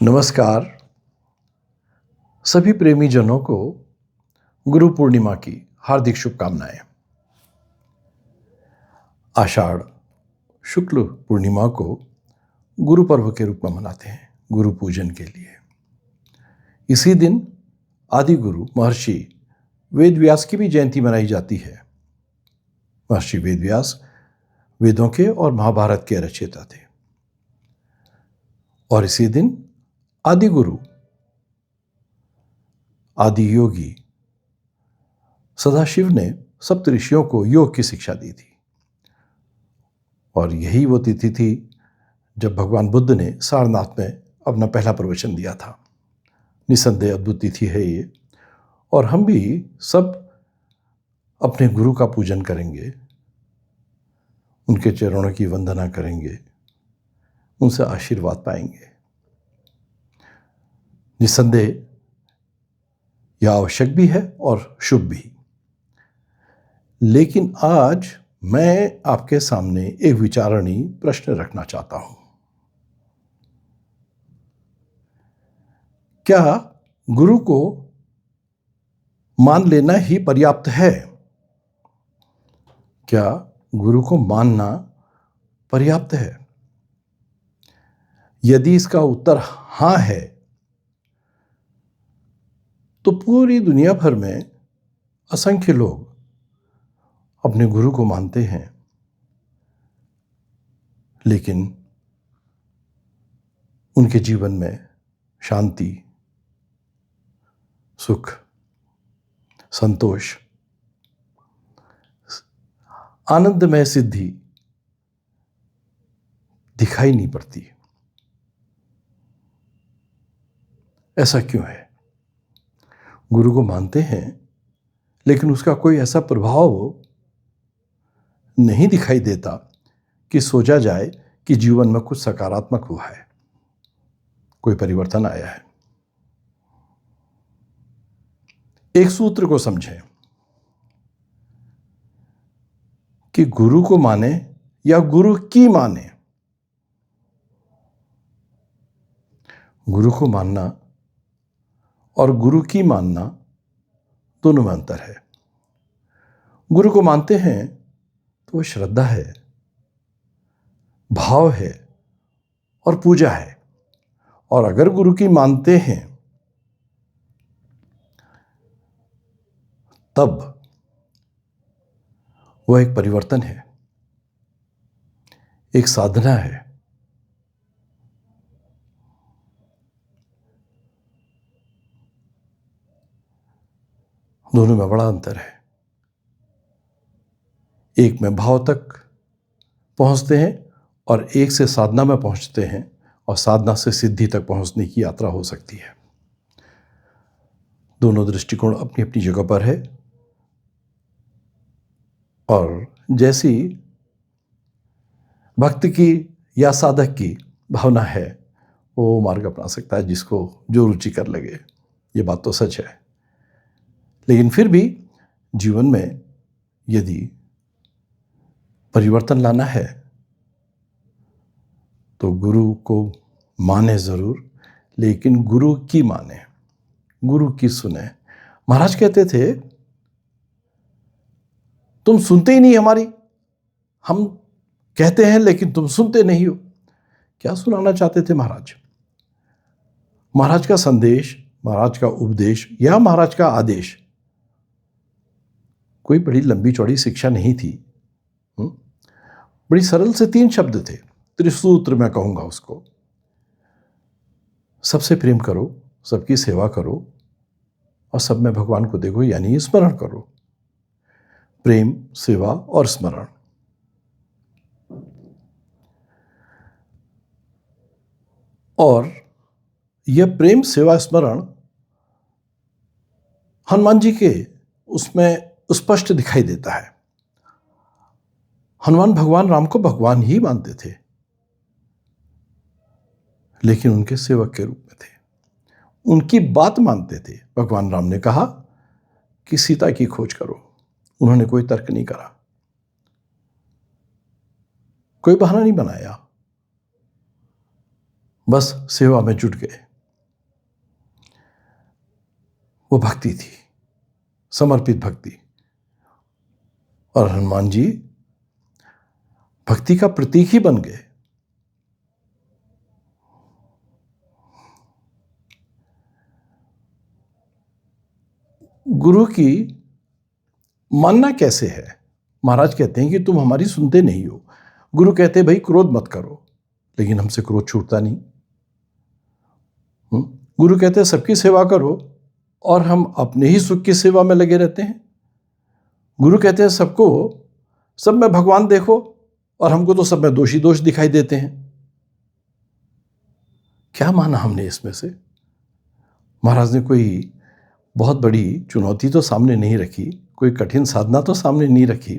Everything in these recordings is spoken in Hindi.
नमस्कार। सभी प्रेमी जनों को गुरु पूर्णिमा की हार्दिक शुभकामनाएं। आषाढ़ शुक्ल पूर्णिमा को गुरु पर्व के रूप में मनाते हैं, गुरु पूजन के लिए। इसी दिन आदि गुरु महर्षि वेदव्यास की भी जयंती मनाई जाती है। महर्षि वेदव्यास वेदों के और महाभारत के रचयिता थे। और इसी दिन आदि गुरु आदि योगी सदाशिव ने सप्त ऋषियों को योग की शिक्षा दी थी। और यही वो तिथि थी जब भगवान बुद्ध ने सारनाथ में अपना पहला प्रवचन दिया था। निसंदेह अद्भुत तिथि है ये। और हम भी सब अपने गुरु का पूजन करेंगे, उनके चरणों की वंदना करेंगे, उनसे आशीर्वाद पाएंगे। निसंदेह यह आवश्यक भी है और शुभ भी। लेकिन आज मैं आपके सामने एक विचारणीय प्रश्न रखना चाहता हूं। क्या गुरु को मान लेना ही पर्याप्त है? क्या गुरु को मानना पर्याप्त है? यदि इसका उत्तर हां है, तो पूरी दुनिया भर में असंख्य लोग अपने गुरु को मानते हैं, लेकिन उनके जीवन में शांति, सुख, संतोष, आनंदमय सिद्धि दिखाई नहीं पड़ती। ऐसा क्यों है? गुरु को मानते हैं, लेकिन उसका कोई ऐसा प्रभाव नहीं दिखाई देता कि सोचा जाए कि जीवन में कुछ सकारात्मक हुआ है, कोई परिवर्तन आया है। एक सूत्र को समझें कि गुरु को माने या गुरु की माने। गुरु को मानना और गुरु की मानना दोनों में अंतर है। गुरु को मानते हैं तो वो श्रद्धा है, भाव है और पूजा है। और अगर गुरु की मानते हैं तब वह एक परिवर्तन है, एक साधना है। दोनों में बड़ा अंतर है। एक में भाव तक पहुंचते हैं और एक से साधना में पहुंचते हैं, और साधना से सिद्धि तक पहुंचने की यात्रा हो सकती है। दोनों दृष्टिकोण अपनी अपनी जगह पर है। और जैसी भक्त की या साधक की भावना है, वो मार्ग अपना सकता है जिसको जो रुचिकर लगे। ये बात तो सच है। लेकिन फिर भी जीवन में यदि परिवर्तन लाना है तो गुरु को माने जरूर, लेकिन गुरु की माने, गुरु की सुने। महाराज कहते थे, तुम सुनते ही नहीं हमारी, हम कहते हैं लेकिन तुम सुनते नहीं हो। क्या सुनाना चाहते थे महाराज? महाराज का संदेश, महाराज का उपदेश या महाराज का आदेश कोई बड़ी लंबी चौड़ी शिक्षा नहीं थी। बड़ी सरल से 3 शब्द थे, त्रिसूत्र मैं कहूंगा उसको। सबसे प्रेम करो, सबकी सेवा करो और सब में भगवान को देखो, यानी स्मरण करो। प्रेम, सेवा और स्मरण। और यह प्रेम, सेवा, स्मरण हनुमान जी के उसमें स्पष्ट दिखाई देता है। हनुमान भगवान राम को भगवान ही मानते थे, लेकिन उनके सेवक के रूप में थे। उनकी बात मानते थे। भगवान राम ने कहा कि सीता की खोज करो, उन्होंने कोई तर्क नहीं करा, कोई बहाना नहीं बनाया, बस सेवा में जुट गए। वो भक्ति थी, समर्पित भक्ति। और हनुमान जी भक्ति का प्रतीक ही बन गए। गुरु की मानना कैसे है? महाराज कहते हैं कि तुम हमारी सुनते नहीं हो। गुरु कहते हैं भाई क्रोध मत करो, लेकिन हमसे क्रोध छूटता नहीं। गुरु कहते हैं सबकी सेवा करो, और हम अपने ही सुख की सेवा में लगे रहते हैं। गुरु कहते हैं सब में भगवान देखो, और हमको तो सब में दोषी दोष दिखाई देते हैं। क्या माना हमने इसमें से? महाराज ने कोई बहुत बड़ी चुनौती तो सामने नहीं रखी, कोई कठिन साधना तो सामने नहीं रखी,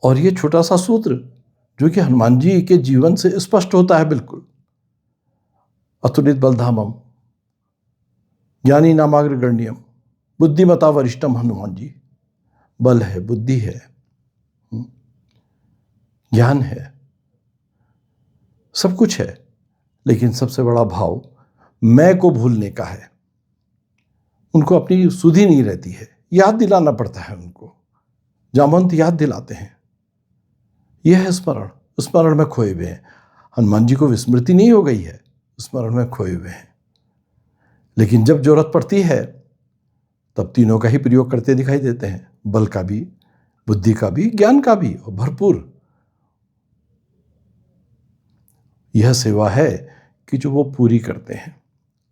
और ये छोटा सा सूत्र जो कि हनुमान जी के जीवन से स्पष्ट होता है बिल्कुल। अतुलित बलधामम ज्ञानी नामाग्रगण्यम बुद्धिमता वरिष्ठम। हनुमान जी बल है, बुद्धि है, ज्ञान है, सब कुछ है, लेकिन सबसे बड़ा भाव मैं को भूलने का है। उनको अपनी सुधि नहीं रहती है, याद दिलाना पड़ता है उनको। जामवंत याद दिलाते हैं, यह है स्मरण, स्मरण में खोए हुए हैं। हनुमान जी को विस्मृति नहीं हो गई है, स्मरण में खोए हुए हैं। लेकिन जब जरूरत पड़ती है तब तीनों का ही प्रयोग करते दिखाई देते हैं, बल का भी, बुद्धि का भी, ज्ञान का भी, और भरपूर। यह सेवा है कि जो वो पूरी करते हैं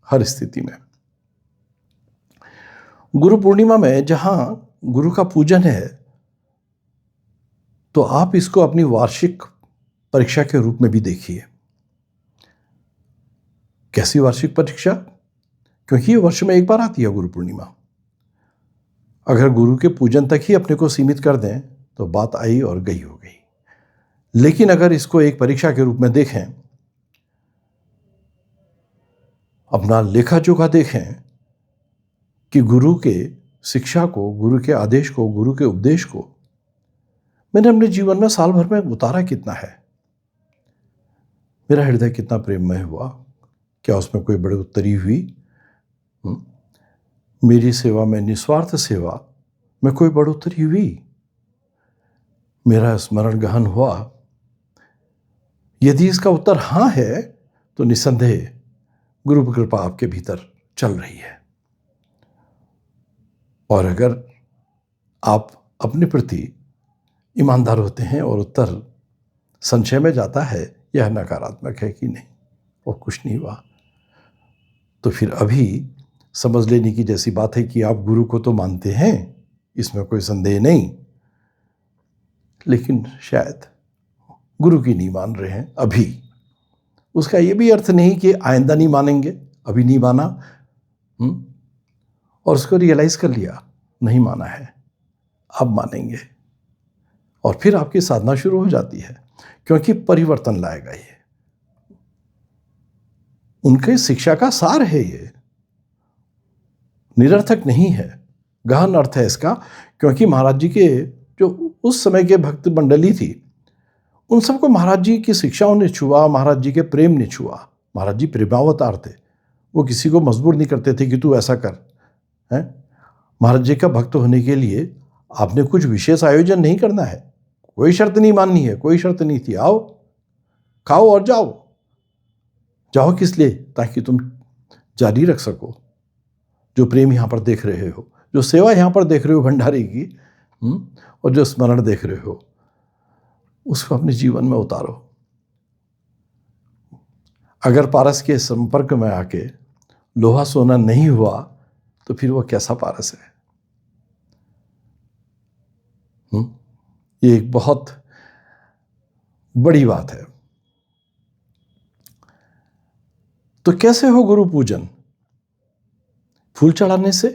हर स्थिति में। गुरु पूर्णिमा में जहां गुरु का पूजन है, तो आप इसको अपनी वार्षिक परीक्षा के रूप में भी देखिए। कैसी वार्षिक परीक्षा? क्योंकि ये वर्ष में एक बार आती है गुरु पूर्णिमा। अगर गुरु के पूजन तक ही अपने को सीमित कर दें तो बात आई और गई हो गई। लेकिन अगर इसको एक परीक्षा के रूप में देखें, अपना लेखा जोखा देखें कि गुरु के शिक्षा को, गुरु के आदेश को, गुरु के उपदेश को मैंने अपने जीवन में साल भर में उतारा कितना है, मेरा हृदय कितना प्रेममय हुआ, क्या उसमें कोई बड़ी उत्तरी हुई? मेरी सेवा में, निस्वार्थ सेवा में कोई बढ़ोतरी हुई? मेरा स्मरण गहन हुआ? यदि इसका उत्तर हाँ है तो निसंदेह गुरु की कृपा आपके भीतर चल रही है। और अगर आप अपने प्रति ईमानदार होते हैं और उत्तर संशय में जाता है, यह नकारात्मक है कि नहीं और कुछ नहीं हुआ, तो फिर अभी समझ लेने की जैसी बात है कि आप गुरु को तो मानते हैं, इसमें कोई संदेह नहीं, लेकिन शायद गुरु की नहीं मान रहे हैं अभी। उसका ये भी अर्थ नहीं कि आइंदा नहीं मानेंगे, अभी नहीं माना और उसको रियलाइज कर लिया नहीं माना है, अब मानेंगे, और फिर आपकी साधना शुरू हो जाती है, क्योंकि परिवर्तन लाएगा ये। उनके शिक्षा का सार है ये, निरर्थक नहीं है, गहन अर्थ है इसका। क्योंकि महाराज जी के जो उस समय के भक्त मंडली थी, उन सबको महाराज जी की शिक्षाओं ने छुआ, महाराज जी के प्रेम ने छुआ। महाराज जी प्रेमावतार थे, वो किसी को मजबूर नहीं करते थे कि तू ऐसा कर। हैं, महाराज जी का भक्त होने के लिए आपने कुछ विशेष आयोजन नहीं करना है, कोई शर्त नहीं माननी है, कोई शर्त नहीं थी। आओ, खाओ और जाओ। जाओ किस लिए? ताकि तुम जारी रख सको जो प्रेम यहाँ पर देख रहे हो, जो सेवा यहाँ पर देख रहे हो भंडारी की, और जो स्मरण देख रहे हो, उसको अपने जीवन में उतारो। अगर पारस के संपर्क में आके लोहा सोना नहीं हुआ तो फिर वो कैसा पारस है? ये एक बहुत बड़ी बात है। तो कैसे हो गुरु पूजन? फूल चढ़ाने से,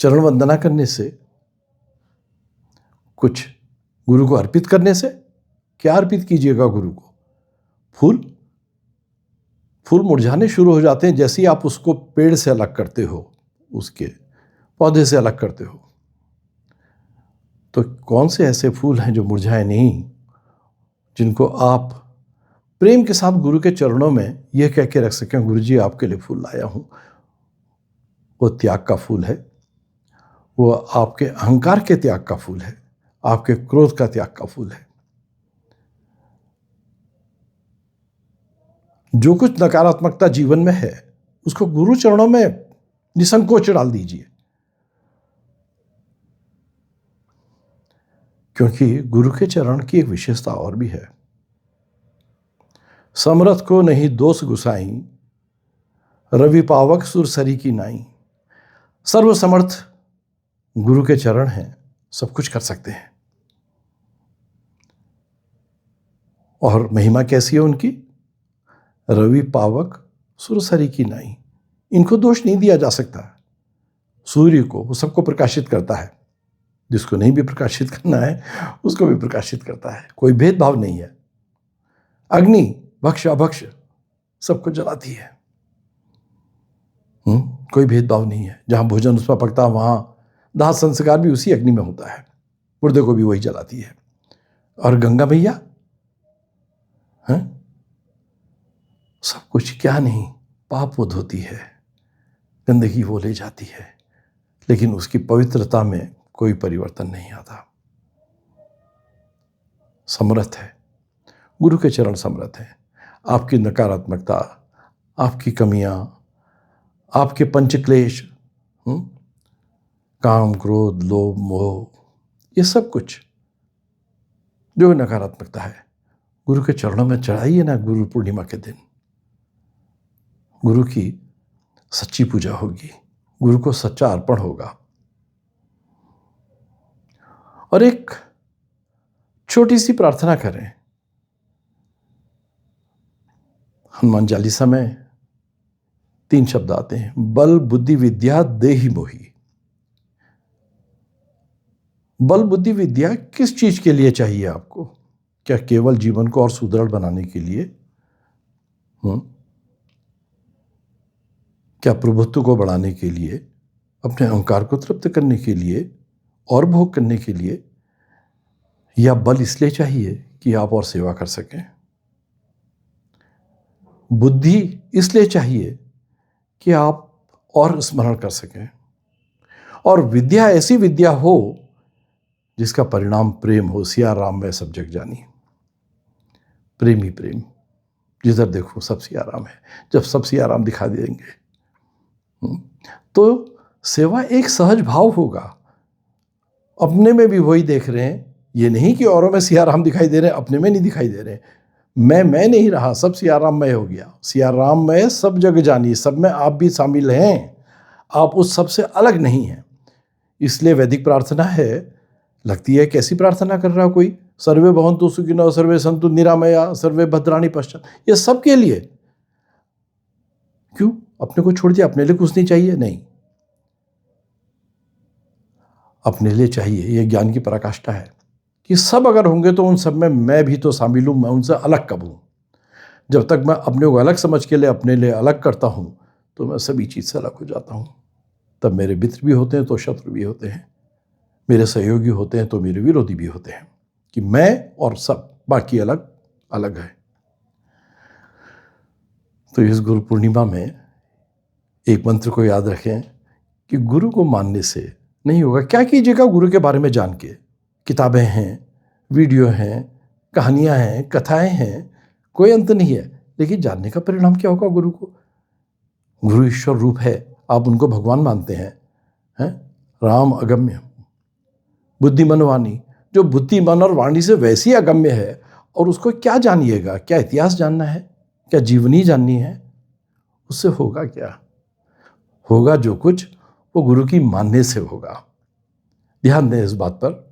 चरण वंदना करने से, कुछ गुरु को अर्पित करने से। क्या अर्पित कीजिएगा गुरु को? फूल। फूल मुरझाने शुरू हो जाते हैं जैसे ही आप उसको पेड़ से अलग करते हो, उसके पौधे से अलग करते हो। तो कौन से ऐसे फूल हैं जो मुरझाए नहीं, जिनको आप प्रेम के साथ गुरु के चरणों में यह कह के रख सकें, गुरु जी आपके लिए फूल लाया हूँ, वो त्याग का फूल है, वो आपके अहंकार के त्याग का फूल है, आपके क्रोध का त्याग का फूल है। जो कुछ नकारात्मकता जीवन में है उसको गुरु चरणों में निसंकोच डाल दीजिए, क्योंकि गुरु के चरण की एक विशेषता और भी है। समरथ को नहीं दोष गुसाई, रवि पावक सुरसरी की नाई। सर्वसमर्थ गुरु के चरण हैं, सब कुछ कर सकते हैं। और महिमा कैसी है उनकी? रवि पावक सुरसरी की नाई। इनको दोष नहीं दिया जा सकता। सूर्य को वो सबको प्रकाशित करता है, जिसको नहीं भी प्रकाशित करना है उसको भी प्रकाशित करता है, कोई भेदभाव नहीं है। अग्नि भक्ष अभक्ष सबको जलाती है, कोई भेदभाव नहीं है। जहां भोजन उस पर पकता है वहां दाह संस्कार भी उसी अग्नि में होता है, मुर्दे को भी वही जलाती है। और गंगा मैया सब कुछ क्या नहीं, पाप वो धोती है, गंदगी वो ले जाती है, लेकिन उसकी पवित्रता में कोई परिवर्तन नहीं आता। समर्थ है, गुरु के चरण समर्थ है। आपकी नकारात्मकता, आपकी कमियां, आपके पंचक्लेश, काम क्रोध लोभ मोह, ये सब कुछ जो नकारात्मकता है गुरु के चरणों में चढ़ाइए ना। गुरु पूर्णिमा के दिन गुरु की सच्ची पूजा होगी, गुरु को सच्चा अर्पण होगा। और एक छोटी सी प्रार्थना करें। हनुमान चालीसा में 3 शब्द आते हैं, बल बुद्धि विद्या देहि मोहि। बल बुद्धि विद्या किस चीज के लिए चाहिए आपको? क्या केवल जीवन को और सुदृढ़ बनाने के लिए? क्या प्रभुत्व को बढ़ाने के लिए, अपने अहंकार को तृप्त करने के लिए, और भोग करने के लिए? या बल इसलिए चाहिए कि आप और सेवा कर सकें? बुद्धि इसलिए चाहिए कि आप और स्मरण कर सकें? और विद्या ऐसी विद्या हो जिसका परिणाम प्रेम हो। सिया राम में सब जग जानी, प्रेम ही प्रेम, जिधर देखो सब सिया राम है। जब सब सिया राम दिखा देंगे तो सेवा एक सहज भाव होगा। अपने में भी वही देख रहे हैं, ये नहीं कि औरों में सिया राम दिखाई दे रहे हैं, अपने में नहीं दिखाई दे रहे। मैं नहीं रहा, सब सिया राम में हो गया। सिया राम में सब जग जानी, सब में आप भी शामिल हैं, आप उस सब से अलग नहीं हैं। इसलिए वैदिक प्रार्थना है, लगती है कैसी प्रार्थना कर रहा कोई, सर्वे भवन्तु सुखिनः सर्वे सन्तु निरामया सर्वे भद्राणि पश्चात्। ये सब के लिए क्यों? अपने को छोड़ दिया, अपने लिए कुछ नहीं चाहिए? नहीं, अपने लिए चाहिए। ये ज्ञान की पराकाष्ठा है कि सब अगर होंगे तो उन सब में मैं भी तो शामिल हूं, मैं उनसे अलग कब हूं? जब तक मैं अपने को अलग समझ के लिए अपने लिए अलग करता हूं तो मैं सभी चीज से अलग हो जाता हूं। तब मेरे मित्र भी होते हैं तो शत्रु भी होते हैं, मेरे सहयोगी होते हैं तो मेरे विरोधी भी होते हैं, कि मैं और सब बाकी अलग अलग है। तो इस गुरु पूर्णिमा में एक मंत्र को याद रखें कि गुरु को मानने से नहीं होगा। क्या कीजिएगा गुरु के बारे में जान के? किताबें हैं, वीडियो हैं, कहानियां हैं, कथाएं हैं, कोई अंत नहीं है, लेकिन जानने का परिणाम क्या होगा? गुरु को, गुरु ईश्वर रूप है, आप उनको भगवान मानते हैं? राम अगम्य बुद्धिमन वाणी, जो बुद्धि मन और वाणी से वैसी अगम्य है, और उसको क्या जानिएगा? क्या इतिहास जानना है? क्या जीवनी जाननी है? उससे होगा क्या? होगा जो कुछ वो गुरु की मानने से होगा। ध्यान दें इस बात पर,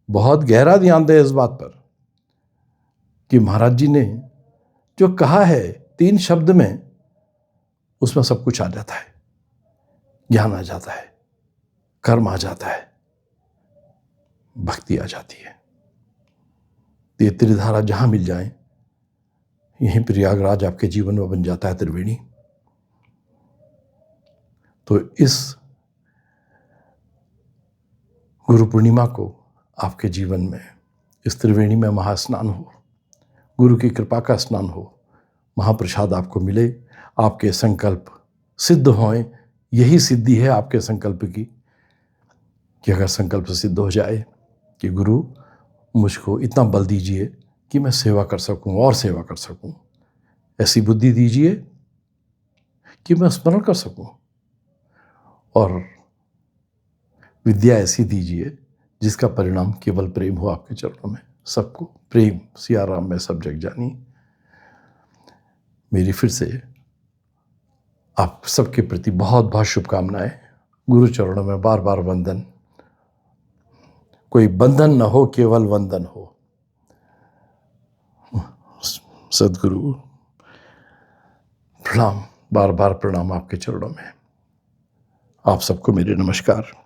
बहुत गहरा ध्यान दें इस बात पर कि महाराज जी ने जो कहा है 3 शब्द में, उसमें सब कुछ आ जाता है। ज्ञान आ जाता है, कर्म आ जाता है, भक्ति आ जाती है। ये त्रिधारा जहां मिल जाए, यहीं प्रयागराज आपके जीवन में बन जाता है त्रिवेणी। तो इस गुरु पूर्णिमा को आपके जीवन में इस त्रिवेणी में महास्नान हो, गुरु की कृपा का स्नान हो, महाप्रसाद आपको मिले, आपके संकल्प सिद्ध होएं, यही सिद्धि है आपके संकल्प की, कि अगर संकल्प सिद्ध हो जाए कि गुरु मुझको इतना बल दीजिए कि मैं सेवा कर सकूं और सेवा कर सकूं, ऐसी बुद्धि दीजिए कि मैं स्मरण कर सकूं, और विद्या ऐसी दीजिए जिसका परिणाम केवल प्रेम हो आपके चरणों में। सबको प्रेम, सिया राम में सब जग जानी। मेरी फिर से आप सबके प्रति बहुत बहुत शुभकामनाएं। गुरु चरणों में बार बार वंदन। कोई बंधन न हो, केवल वंदन हो। सदगुरु प्रणाम, बार बार प्रणाम आपके चरणों में। आप सबको मेरे नमस्कार।